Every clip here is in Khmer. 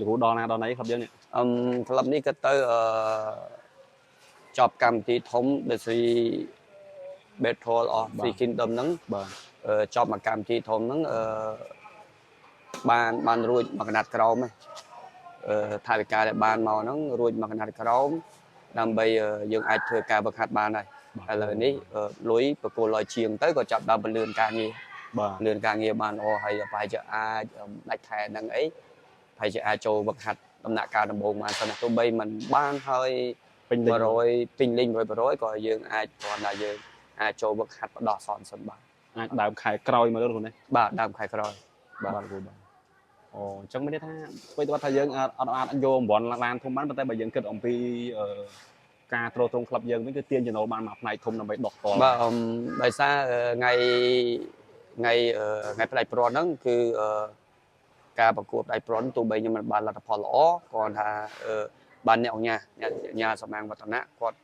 Dù đo này không dân club này cái tới chọn cầm thì thống để suy Battle of the Kingdom nắng chọn mà cầm thì thống nắng ban ruồi mặc nát crom thay vì cái ban màu nắng ruồi mặc nát crom làm bây giờ ai thừa cả bậc hạt ban này là ní lối bậc cô lòi chiềng tới có chọn đào lươn ca nghe ban ô hay là phải cho ai đạch thẻ đằng ấy phải cho ai châu bậc hạt đâm nạ ca đâm bồn mà sau này tôi bây mình ban hơi mà rồi tinh linh rồi còn dương ai còn là dương ai châu bậc hạt đỏ sòn sân bà đào khai còi mà luôn này bà đào khai còi bà ồ trong mấy tháng bây giờ thay dương anh vô bọn làm thông bán tay bây giờ kết ông pi ca trâu trong club dương mấy cái tiền cho nó ban mặt này không là bị đọt to bài xa ngày play pro đóคือการประกวดไอปรอนตัวใบยังมันบานระดับพอล้อก่อนถ้าบานเนี่ยเนี่ยสมังวัฒนะก่อน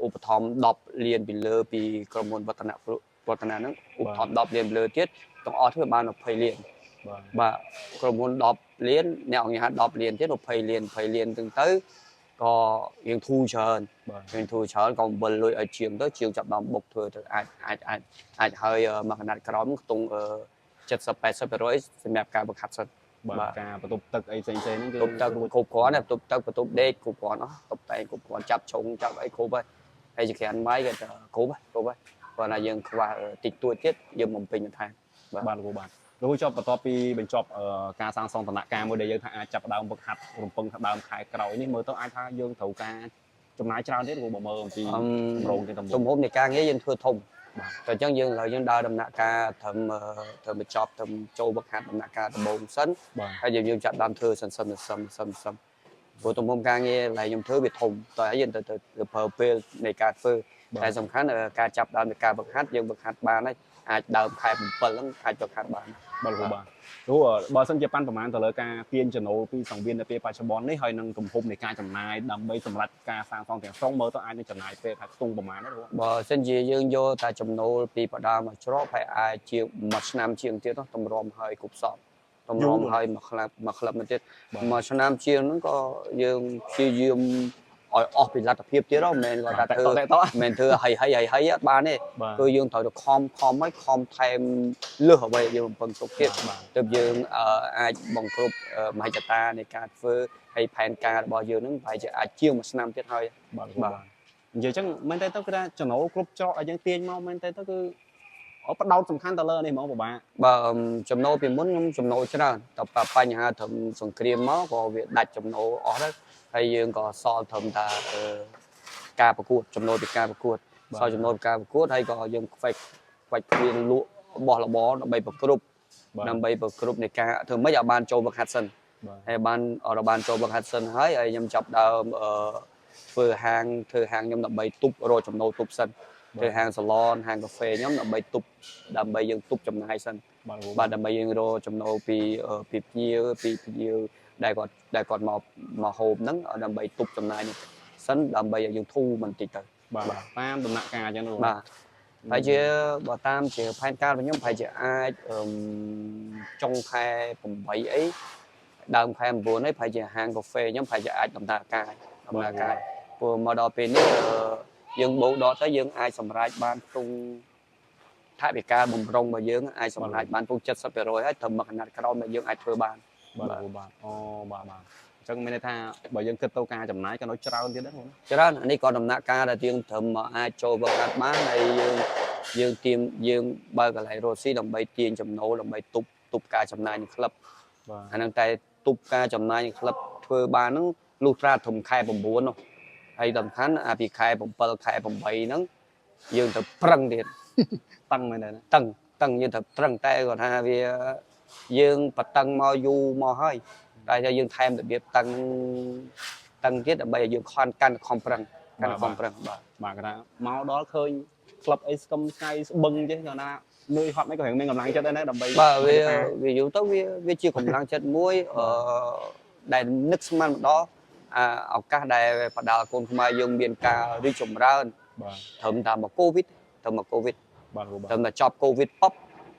อุปธรรมดอบเรียนไปเลยปีกระมวลวัฒนะนั้นอุปธรรมดอบเรียนไปเลยเจ็ดต้องอ้อเพื่อบานเราเพลเรียนบ่ากระมวลดอบเรียนเนี่ยเนี่ยดอบเรียนเจ็ดเราเพลเรียนถึงtớiก็ยังทูเชิญcòn bần lôi ở trường chập đom bục thừa ai hơi mà khả năngตรงchất sập bẹt sập rồi xem đẹp cả bậc hạt sân cảประตูตึกไอ้เซนนั่นคือ tụcตึกคูบก้อนเนี่ยtụcตึกประตูเด็กคูบก้อนเนาะtụcแต่คูบก้อนจับชงจับไอ้คูบไปไอ้จะแขนไม้กันคูบไปcòn làยังว่าติดตัวเจ็ดยังมุมเป็นอย่างไทยบ้านกูบ้านรู้ชอบประตูปีเป็นชอบการสร้างสองตระการโมเดลยังจับดาวบกหัดรวมปงดาวขายเก่านี่มือต้องไอ้ท่ายังถูกการจำนายเจ้าเด็ดกูบอกมือปีโรงที่ตำรวจ ตรงผมในการนี้ยังthừa thùngแต่จังยังเรายังดาวดำนาการทำไปชอบทำโจบกหัดดำนาการตะบงสันให้ยังจับดำthừaซ้ำพอตรงผมการนี้อะไรยังthừa bị thùngแต่ยังtừ phở phêในการphêแต่สำคัญการจับดาวในการบกหัดยังบกหัดบานได้อาจดาวขายผมเปิดแล้วขายบกหัดบานบ้านกูบ้านรู้ว่าบอลสันเจปันประมาณแต่ละการเปลี่ยนจโนปีสองเวียนในปีปัจจุบันนี่ให้นังกลุ่มพมในการจำนายดำใบสำหรับการสร้างฟองแต่ซ่องเมื่อต้องอ่านในจำนายเป็นผักตุ้งประมาณนั้นรู้บอลสันเจยังโยแต่จำนวนปีปัจจุบันมาชอบไปอาเชียงมัชนามเชียงเตี้ยต้องตำรวมให้กุบสอบตำรวมให้มาคลับมันเตี้ยมัชนามเชียงนั้นก็ยังชียืมออกไปรัฐเพียบเตี้ยเราเมนก็แต่เมนเธอให้บ้านนี่คือยังถอยคอมไม่คอมไทม์เลือกเอาไว้ยังเป็นสุขเทียบเติมยังไอ้บังคับมาจัตตาในการเฟื่อให้แผนการบอลยืนนั้นไปจะอาเชี่ยวมัชนามเตี้ยให้giờ chắc mình thấy tới cái channel group cho ở những tiền mà mình thấy tới cái ở bắt đầu sầm khăn tờ lơ này mà của bạn chấm nô thì muốn chấm nô chứ nào tập bài nhà thầm sòng cream máu có việc đặt chấm nô ở đó hay dương có so thầm ta caประกวดchấm nô thì caประกวดso chấm nô caประกวดhay có dương phải viên lụa bó nó bay bậc group nằm bay bậc group này ca thường mấy giờ ban châu bậc hạt sân hay ban ở ban châu bậc hạt sân hay ai nhầm chọc đào vừa hàng thưa hàng nhầm đầm bay tụp rồi chấm nô tụp sân thưa hàng salon hàng cà phê nhóm đầm bay tụp đầm bay dương tụp chấm hai sân và đầm bay dương rồi chấm nô pi nhiều đại còn mà hồn nắng ở đầm bay tụp chấm này sân đầm bay dương thu mình tịt tới bà tam đầm nặng cà cho nó bà phải chưa bà tam chỉ phải cao với nhóm phải chỉ ai trong khai phòng bảy ấy đầm khai vừa đấy phải chỉ hàng cà phê nhóm phải chỉ ai đầm nặng cà vừa mà đò pin dương bộ đó tới dương ai sầm rải ban tung thái bị ca bùng rong mà dương ai sầm rải ban tung chất sắp rồi hết thầm mặc nạt cao mà dương ai thưa ban bà chắc mình tha bởi dân kết tâu ca chậm nái cho nó trao tiếng đất luôn cho đó anh ấy còn đầm nạ ca là tiếng thầm mà ai cho vào các bán này dương tìm dương ba cái lại rồi xí đồng bay tiền chậm nổ đồng bay tụp ca chậm nai những club anh đang tay tụp ca chậm nai những club thưa ba nó lút ra thùng khai bầm buồn không hay tầm khán bị khai bầm bờ khai bầm bay nó dương tập prăng điện tăng này này tăng như tập prăng tay còn ha vì dương bật tăng mò du mò hơi đại cho dương thêm được việc tăng tiết ở bây giờ dương can không prăng bà cái máu đó khơi club ấy công khai bưng chứ cho nó nuôi họ mấy cái hiện mình cầm lăng cho đây đấy đầm bay vì dụ tới vì chưa cầm lăng chết muối ở đài nước man đó ở các đài bắt đầu con mai dương biên ca đi trồng ra thầm thầm mà covid thầm là chọc covid pop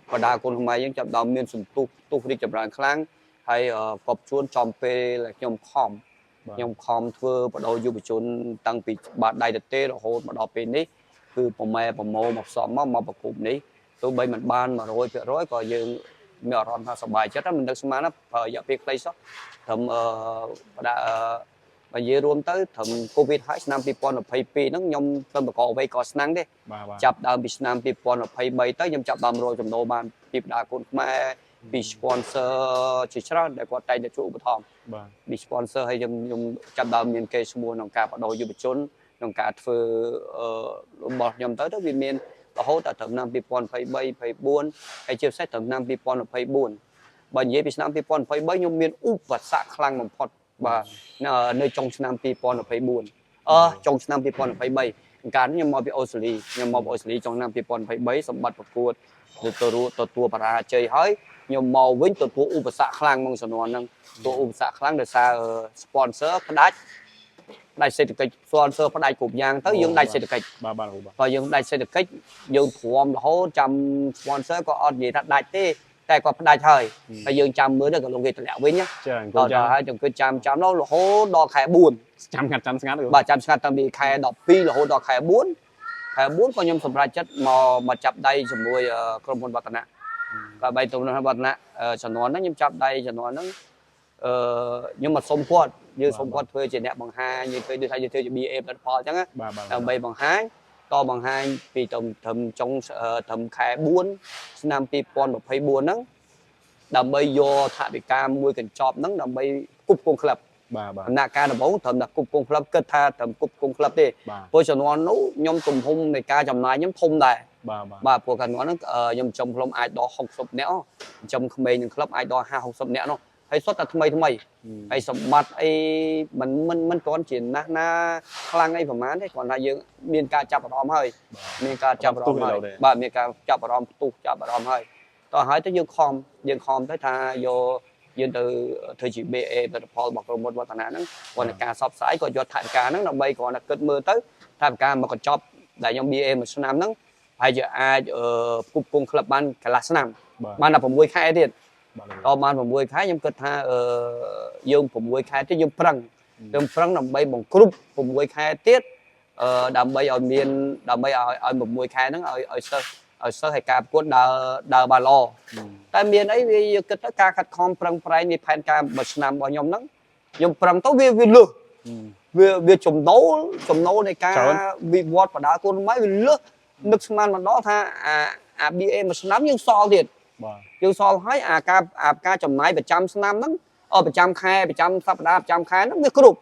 và đa con mai dương chập đầu miền sùng tu đi chập ra kháng ហើយកប់ជួនចំពេលខ្ញុំខំខ្ញុំខំធ្វើបដូរយុវជនតាំងពីបាតដៃទៅទេរហូតមកដល់ពេលនេះគឺប្រម៉ែប្រមោមកផ្សំមកប្រគប់នេះទោះបីមិនបាន 100% ក៏យើងមានអារម្មណ៍ថាសប្បាយចិត្តមិននឹកស្មានណារយៈពេលខ្លីសោះត្រឹមបដាបើនិយាយរួមទៅត្រឹមកូវីដហើយឆ្នាំ2022ហ្នឹងខ្ញុំទៅបកអ្វីក៏ស្នាំងទេចាប់ដើមពីឆ្នាំ2023ទៅខ្ញុំចាប់ដើមរកចំណូលបានពីបដាកូនខ្មែរពី sponsor ជាច្រើនដែលគាត់តែងតែជួយឧបត្ថម្ភបាទពី sponsor ហើយខ្ញុំចាប់ដើមមានកេរ្តិ៍ឈ្មោះក្នុងការបដូរយុវជនក្នុងការធ្វើរបស់ខ្ញុំទៅវាមានរហូតដល់ត្រឹមឆ្នាំ2023 24ហើយជាពិសេសត្រឹមឆ្នាំ2024បើនិយាយពីឆ្នាំ2023ខ្ញុំមានឧបសគ្គខ្លាំងបំផុតបាទនៅចុងឆ្នាំ2024ចុងឆ្នាំ2023កាលនេះខ្ញុំមកពីអូស្ត្រាលីខ្ញុំមកពីអូស្ត្រាលីចុងឆ្នាំ2023សម្បត្តិប្រកួតទទួលបរាជ័យហើយខ្ញុំមកវិញទទួលឧបសគ្គខ្លាំងក្នុងជំនាន់ហ្នឹងទទួលឧបសគ្គខ្លាំងដោយសារ sponsor ផ្ដាច់សេដ្ឋកិច្ច sponsor ផ្ដាច់គ្រប់យ៉ាងទៅយើងដាច់សេដ្ឋកិច្ចបាទបើយើងដាច់សេដ្ឋកិច្ចយើងទ្រាំរហូតចាំ sponsor ក៏អត់និយាយថាដាច់ទេតែគាត់ផ្ដាច់ហើយហើយយើងចាំមើលទៅក៏លោកគេតម្លាក់វិញណាដល់ហើយខ្ញុំគិតចាំនោះរហូតដល់ខែ4ចាំស្ងាត់បាទចាំស្ងាត់តាំងពីខែ12រហូតដល់ខែ4ក៏ខ្ញុំសម្រេចចិត្តមកចាប់ដៃជាមួយក្រុមហ៊ុនវឌ្ឍនៈក៏បីក្រុមហ៊ុនវឌ្ឍនៈជំនាន់ហ្នឹងខ្ញុំចាប់ដៃជំនាន់ហ្នឹងខ្ញុំមកសុំគាត់យើងសុំគាត់ធ្វើជាអ្នកបង្ហាញយើងធ្វើដូចថាយើងធ្វើជា BA ផលិតផលអញ្ចឹងដើម្បីបង្ហាញពីត្រឹមចុងត្រឹមខែ4ឆ្នាំ2024ហ្នឹងដើម្បីយកថវិកាមួយកញ្ចប់ហ្នឹងដើម្បីគប់គងក្លឹបដំណាក់កាលដំបូងត្រឹមតែគប់គងក្លឹបគិតថាត្រឹមគប់គងក្លឹបទេព្រោះជំនាន់នោះខ្ញុំទំហំនៃការចំណាយខ្ញុំធំដែរបាទព្រោះជំនាន់ហ្នឹងខ្ញុំចំខ្លុំអាចដល់60នាក់ចំក្មេងនឹងក្លឹបអាចដល់50-60នាក់នោះហើយសុទ្ធតែថ្មីហើយសម្បត្តិអីមិនទាន់ជាណាខ្លាំងអីប្រហែលទេគ្រាន់តែយើងមានការចាប់អារម្មណ៍ហើយមានការចាប់អារម្មណ៍ហើយបាទមានការចាប់អារម្មណ៍ផ្ទុះចាប់អារម្មណ៍ហើយតោះហើយទៅយើងខំទៅថាយកយើងទៅធ្វើជា BA ផលិតផលរបស់ក្រុមហ៊ុនវឌ្ឍនៈហ្នឹងគាត់នៃការសបផ្សាយក៏យកថវិកាហ្នឹងដើម្បីគ្រាន់តែគិតមើលទៅថវិកាមកកញ្ចប់ដែលខ្ញុំ BA មួយឆ្នាំហ្នឹងហើយជាអាចគប់គងក្លឹបបានកន្លះឆ្នាំបានតែ6ខែទៀតដល់បាន6ខែខ្ញុំគិតថាយើង6ខែទៀតយើងប្រឹងដើម្បីបង្គ្រប់6ខែទៀតដើម្បីឲ្យមានដើម្បីឲ្យ6ខែហ្នឹងឲ្យសិស្សឲ្យការប្រកួតដើរបានល្អតែមានអីវាគិតទៅការខិតខំប្រឹងប្រែងនៃផែនការមួយឆ្នាំរបស់ខ្ញុំហ្នឹងខ្ញុំប្រឹងទៅវាលើសវាចំណូលនៃការវិវត្តបដាកូនម៉ៃវាលើសនឹកស្មានម្ដងថាអា BA មួយឆ្នាំយើងសល់ទៀតយើងសល់ហើយការចំណាយប្រចាំឆ្នាំហ្នឹងប្រចាំខែប្រចាំសប្ដាហ៍ប្រចាំខែហ្នឹងវាគ្រប់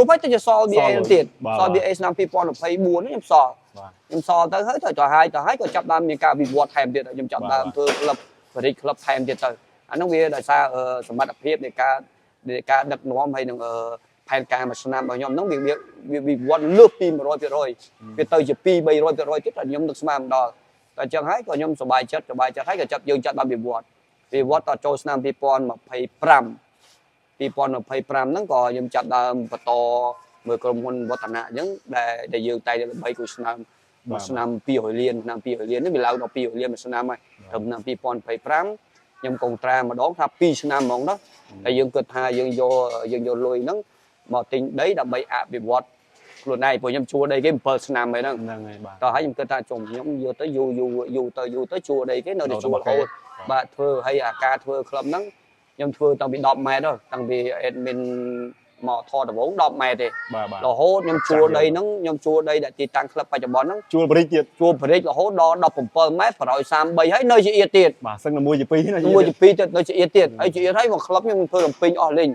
ហើយទៅជាសល់ BA ទៀតសល់ BA ឆ្នាំ2024ហ្នឹងខ្ញុំសល់ទៅហើយទៅហើយក៏ចាប់ដើមមានការវិវត្តថែមទៀតខ្ញុំចាប់ដើមធ្វើក្លឹបបរិយាក្លឹបថែមទៀតទៅអាហ្នឹងវាដោយសារសមត្ថភាពនៃការដឹកនាំហើយនឹងផែនការមួយឆ្នាំរបស់ខ្ញុំហ្នឹងវាវិវត្តលើសពី 100% វាទៅជា 200-300% ទៀតតែខ្ញុំនឹកស្មានម្ដងតែអញ្ចឹងហើយក៏ខ្ញុំសប្បាយចិត្តហើយក៏យើងចាប់បានវិវត្តដល់ចូលឆ្នាំ2025ហ្នឹងក៏ខ្ញុំចាប់ដើមបន្តមើលក្រុមហ៊ុនវឌ្ឍនៈអញ្ចឹងដែលយើងតែល្បីគូឆ្នាំឆ្នាំ200លានឆ្នាំ200លាននេះវាឡើងដល់200លានមួយឆ្នាំហើយត្រឹមឆ្នាំ2025ខ្ញុំកុងត្រាម្ដងថា2ឆ្នាំហ្មងđóតែយើងគិតថាយើងយកលុយហ្នឹងមកទិញដីដើម្បីអភិវឌ្ឍខ្លួនឯងព្រោះខ្ញុំជួលដីគេ7ឆ្នាំហើយហ្នឹងហើយបាទតោះហើយខ្ញុំគិតថាខ្ញុំយកទៅយូរទៅជួលដីគេនៅតែជួលរហូតបាទធ្វើហើយអាការធ្វើក្លឹបហ្នឹងខ្ញុំធ្វើតាំងពី10ម៉ែត្រតាំងពី admin មកថតដំបូង10ម៉ែត្រទេរហូតខ្ញុំជួលដីហ្នឹងខ្ញុំជួលដីដែលទីតាំងក្លឹបបច្ចុប្បន្នហ្នឹងជួលបរិចទៀតជួលបរិចរហូតដល់17ម៉ែត្រ133ហើយនៅជាអៀតទៀតបាទសឹងតែ1ជា2ទៀតនៅជាអៀតទៀតហើយជាអៀតហើយមកក្លឹបខ្ញុំធ្វើលំពេញអស់លេង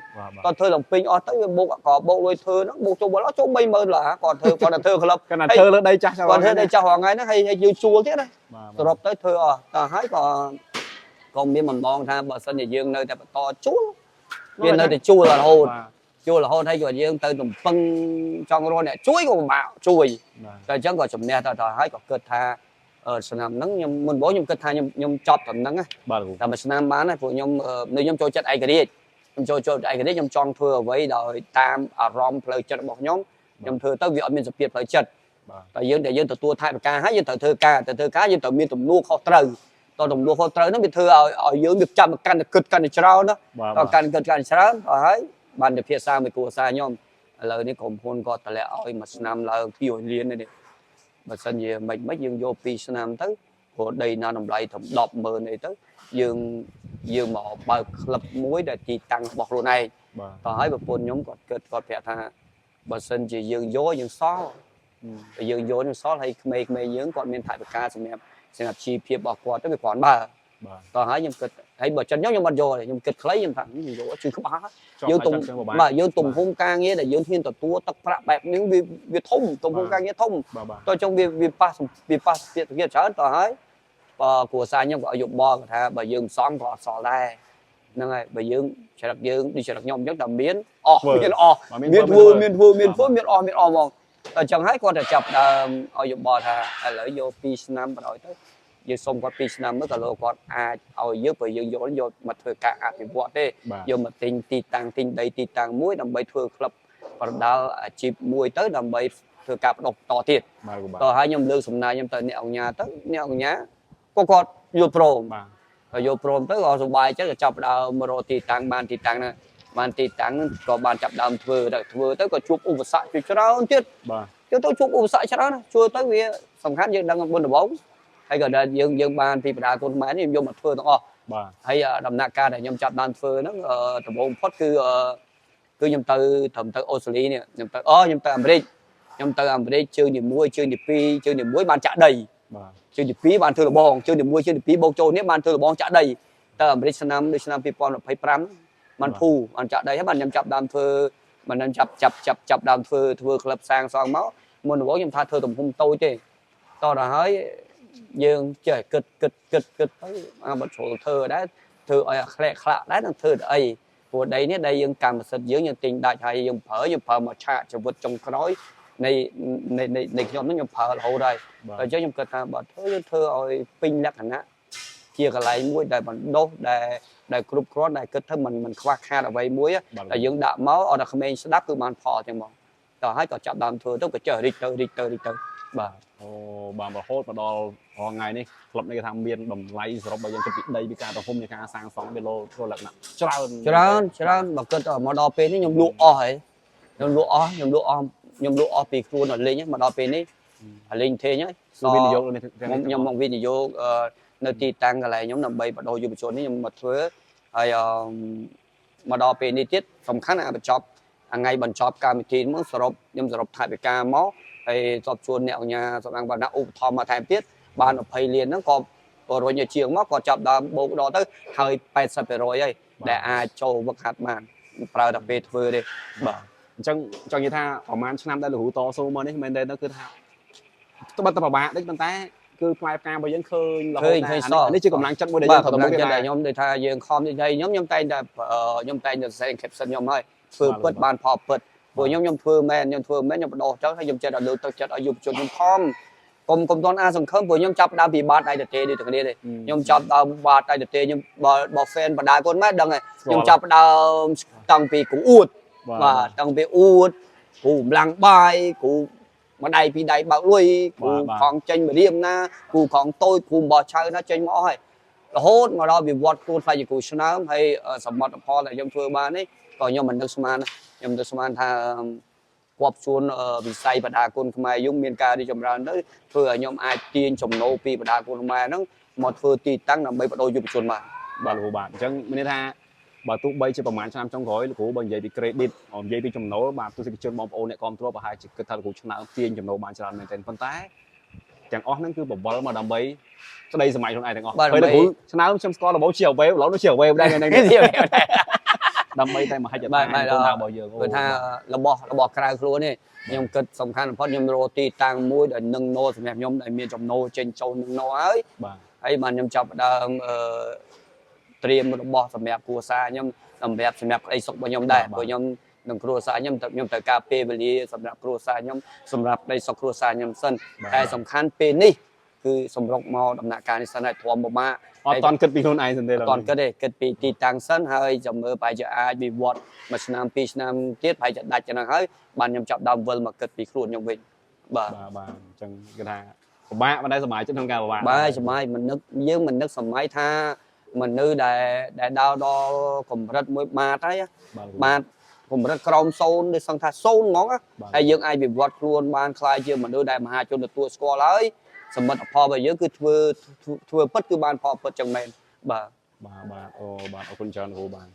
គាត់ធ្វើលំពេញអស់ទៅវាបោកលុយធ្វើហ្នឹងបោកចូលចូល30000ដុល្លារគាត់ធ្វើក្លឹបគាត់ធ្វើលើដីចាស់គាត់ធ្វើដីចាស់រាល់ថ្ងៃហ្នឹងហើយយើងជួលទៀតណាសរុបទៅធ្វើអស់តោះហើយក៏មានបំណងថាបើសិនជាយើងនៅតែបន្តជួលវានៅតែជួលរហូតហើយគាត់យើងទៅទំពឹងចង់រកអ្នកជួយក៏ពិបាកជួយតែអញ្ចឹងក៏ជំនះទៅហើយក៏គិតថាឆ្នាំហ្នឹងខ្ញុំមុនបងខ្ញុំគិតថាខ្ញុំចប់ត្រឹមហ្នឹងណាតែមួយឆ្នាំបានហើយព្រោះខ្ញុំចូលចិត្តឯករាជ្យខ្ញុំចង់ធ្វើអ្វីដោយតាមអារម្មណ៍ផ្លូវចិត្តរបស់ខ្ញុំធ្វើទៅវាអត់មានសភាពផ្លូវចិត្តតែយើងទទួលថវិកាហើយយើងត្រូវធ្វើការយើងត្រូវមានទំនួលខុសត្រូវ តតំលួខុសត្រូវហ្នឹងវាធ្វើឲ្យយើងវាចាំកាន់តែគិតកាន់តែច្រើនណាតកាន់គិតកាន់តែច្រើនទៅហើយបានទៅភាសាមួយគ្រួសារខ្ញុំឥឡូវនេះក្រុមហ៊ុនគាត់តម្លាក់ឲ្យមួយឆ្នាំឡើង200លាននេះបើសិនជាមិនយើងយក2ឆ្នាំទៅព្រោះដីណាតម្លៃត្រឹម100000អីទៅយើងមកបើកក្លឹបមួយដែលទីតាំងរបស់ខ្លួនឯងតោះហើយប្រពន្ធខ្ញុំគាត់គិតគាត់ប្រាប់ថាបើសិនជាយើងយកយើងសល់យើងយកយើងសល់ហើយក្មេងៗយើងគាត់មានថវិកាសម្រាប់ជីវភាពរបស់គាត់ទៅវាគ្រាន់បើតោះហើយខ្ញុំគិតហើយបើចិត្តខ្ញុំអត់យកទេខ្ញុំគិតខ្លីខ្ញុំថាយកជួយក្បាលយើងទុំបាទយើងទំហំការងារដែលយើងហ៊ានទទួលទឹកប្រាក់បែបនេះវាធំទំហំការងារធំតោះចុងវាប៉ះពាក្យទៅច្រើនតោះហើយគ្រួសារខ្ញុំក៏ឲ្យយោបល់គាត់ថាបើយើងសំក៏អត់សល់ដែរហ្នឹងហើយបើយើងច្រឹកយើងដូចច្រឹកខ្ញុំអញ្ចឹងតែមានអស់មានអស់មានធ្វើមានអស់ហ្មងតែអញ្ចឹងហើយគាត់តែចាប់ដើមឲ្យយោបល់ថាឥឡូវយក2ឆ្នាំបណ្ដោយទៅយើងសុំគាត់2ឆ្នាំមើលក៏លោកគាត់អាចឲ្យយើងបើយើងយកមកធ្វើការអភិវឌ្ឍទេយកមកទិញទីតាំងទិញដីទីតាំងមួយដើម្បីធ្វើក្លឹបប្រដាល់អាជីពមួយទៅដើម្បីធ្វើការបដិបត្តិទៀតតោះហើយខ្ញុំលើកសំណើខ្ញុំទៅអ្នកអង្គញាទៅអ្នកអង្គញាក៏គាត់យល់ព្រមបាទយកព្រមទៅក៏សុបាយចិត្តក៏ចាប់ដើមរកទីតាំងបានទីតាំងហ្នឹងបានទីតាំងក៏បានចាប់ដើមធ្វើទៅក៏ជួបឧបសគ្គច្រើនទៀតបាទទៅជួបឧបសគ្គច្រើនជួយទៅវាសំខាន់យើងដឹងមុនដំបូងហើយក៏យើងបានពីបដាគុណខ្មែរនេះយកមកធ្វើទាំងអស់បាទហើយដំណាក់កាលដែលខ្ញុំចាប់ដើមធ្វើហ្នឹងដំបូងផុតគឺខ្ញុំទៅត្រឹមទៅអូស្ត្រាលីនេះខ្ញុំទៅអាមេរិកជើងទី1ជើងទី2ជើងទី1បានចាក់ដីបាទជើងទី2បានធ្វើលបងជើងទី1ជើងទី2បូកចូលនេះបានធ្វើលបងចាក់ដីទៅអាមេរិកឆ្នាំ2025បានភូបានចាក់ដីហើយបានខ្ញុំចាប់ដើមធ្វើបានខ្ញុំចាប់ដើមធ្វើក្លឹបសាងសង់មកមុនដំបូងខ្ញុំថាធ្វើទំហំតូចទេតដល់ហើយយើងចេះគិតទៅបាត់ចូលធ្វើដែរធ្វើឲ្យអាខ្លែកខ្លាក់ដែរនឹងធ្វើទៅអីព្រោះដីនេះដីយើងកម្មសិទ្ធិយើងទិញដាច់ហើយយើងប្រើមកឆាកជីវិតចុងក្រោយនៃខ្ញុំហ្នឹងខ្ញុំប្រើរហូតហើយអញ្ចឹងខ្ញុំគិតថាបើធ្វើឲ្យពេញលក្ខណៈជាកន្លែងមួយដែលបណ្ដុះដែលគ្រប់គ្រាន់ដែលគិតទៅមិនខ្វះខាតអ្វីមួយដែលយើងដាក់មកឲ្យតែក្មេងស្ដាប់គឺបានផលចឹងមកតោះហើយក៏ចាប់ដើមធ្វើទៅក៏ចេះរីកទៅបាទអូបានរហូតមកដល់រងថ្ងៃនេះក្លឹបនេះគេថាមានតម្លៃសរុបបើយើងគិតពីដីពីការទំហំនៃការសាងសង់វាលោធ្វើលក្ខណៈច្រើនបើគិតមកដល់ពេលនេះខ្ញុំលក់អស់ហើយខ្ញុំលក់អស់ពីខ្លួនដល់លេងមកដល់ពេលនេះលេងទេហ្នឹងវិនិយោគខ្ញុំមកវិនិយោគនៅទីតាំងកន្លែងខ្ញុំដើម្បីបដូរយុវជននេះខ្ញុំមកធ្វើហើយមកដល់ពេលនេះទៀតសំខាន់ថ្ងៃបញ្ចប់កម្មវិធីមកសរុបថវិកាមកហើយសពជួនអ្នកអញ្ញាសម្រាប់បណ្ណាឧបត្ថម្ភមកថែមទៀតបាន20លានហ្នឹងក៏រុញឲ្យជាងមកក៏ចាប់ដើមបូកដល់ទៅហើយ80%ហើយដែលអាចចូលវឹកហាត់បានប្រើតែពេលធ្វើទេបាទអញ្ចឹងចង់និយាយថាប្រហែលឆ្នាំដែលលូតស៊ូមកនេះមែនទេគឺថាត្បិតតែប្របាតិចប៉ុន្តែគឺផ្លែផ្ការបស់យើងឃើញរហូតនេះជាកម្លាំងចិត្តមួយដែលយើងកម្លាំងចិត្តដែលខ្ញុំដូចថាយើងខំនិយាយខ្ញុំតែងតែសរសេរ caption ខ្ញុំហើយធ្វើពិតបានផលពិតព្រោះខ្ញុំធ្វើមែនខ្ញុំបដោះចឹងហើយខ្ញុំចិត្តឲ្យលើកទឹកចិត្តឲ្យយុវជនខ្ញុំខំកុំតន់អាសង្ឃឹមព្រោះខ្ញុំចាប់ដើមពីបាតដៃទទេដូចតែគ្នាទេខ្ញុំចាប់ដើមបាតដៃទទេខ្ញុំបើ fan បដាគុណម៉ែដឹងហើយខ្ញុំចាប់ដើមតាំងពីគ្រូអួតបាទតាំងពីអួតគ្រូម្លាំងបាយគ្រូមកដៃពីដៃបើកលុយគ្រូខំចេញមករៀមណាគ្រូខំតូចគ្រូបោះឆៅណាចេញមកអស់ហើយរហូតមកដល់វិវត្តខ្លួនខ្លាចជាគ្រូឆ្នើមហើយសមិទ្ធផលដែលខ្ញុំធ្វើបាននេះក៏ខ្ញុំមិននឹកស្មានខ្ញុំនឹកស្មានថាគប់ជួនវិស័យបដាគុណខ្មែរយើងមានការរីកចម្រើនទៅធ្វើឲ្យខ្ញុំអាចទាញចំណូលពីបដាគុណខ្មែរហ្នឹងមកធ្វើទីតាំងដើម្បីបដូរយុវជនបាទលោកបាទអញ្ចឹងមានន័យថាបើទោះបីជាប្រហែលឆ្នាំចុងក្រោយលោកគ្រូបើនិយាយពី credit និយាយពីចំណូលបាទទស្សនិកជនបងប្អូនអ្នកគ្រប់គ្រងប្រហែលជាគិតថាលោកគ្រូឆ្នើមទាញចំណូលបានច្រើនមែនទែនប៉ុន្តែទាំងអស់ហ្នឹងគឺបវលមកដើម្បីស្ដីសម័យខ្លួនឯងទាំងអស់ហើយលោកគ្រូឆ្នើមខ្ញុំស្គាល់ដំបូងជាអវេឥឡូវនោះជាអវេដែរហ្នឹងដើម្បីតែមហិច្ឆតារបស់យើងគឺថារបស់ក្រៅខ្លួននេះខ្ញុំគិតសំខាន់បំផុតខ្ញុំរកទីតាំងមួយដែលនឹងណូសម្រាប់ខ្ញុំដែលមានចំណូលចេញចូលនឹងណូហើយហើយបានខ្ញុំចាប់ដើមត្រៀមរបស់សម្រាប់គ្រួសារខ្ញុំសម្រាប់ក្តីសុខរបស់ខ្ញុំដែរព្រោះខ្ញុំនឹងគ្រួសារខ្ញុំត្រូវការពេលវេលាសម្រាប់គ្រួសារខ្ញុំសម្រាប់ក្តីសុខគ្រួសារខ្ញុំសិនតែសំខាន់ពេលនេះគឺសម្រុកមកដំណាក់កាលនេះសិនហើយធំពិបាកអត់តន់គិតពីខ្លួនឯងសិនទេអត់តន់គិតទេគិតពីទីតាំងសិនហើយចាំមើលប្រហែលជាអាចវិវត្តមួយឆ្នាំពីរឆ្នាំទៀតប្រហែលជាដាច់ចឹងហើយបានខ្ញុំចាប់ដើមវិលមកគិតពីខ្លួនខ្ញុំវិញបាទអញ្ចឹងគេថា bạn bên đây sớm mai chứ không cao bạn បាយសម័យមិននឹកយើងមិននឹកសម័យថាមនុស្សដែលដើរដល់កម្រិតមួយបាតហើយបាទកម្រិតក្រោម0ដូចសឹងថា0ហ្មងហើយយើងអាចវិវត្តខ្លួនបានខ្លាយជាមនុស្សដែលមហាជនទទួលស្គាល់ហើយសមិទ្ធផលរបស់យើងគឺធ្វើពិតគឺបានផលពិតចឹងមែនបាទ បាទអូបាទអរគុណច្រើនគ្រូបាទ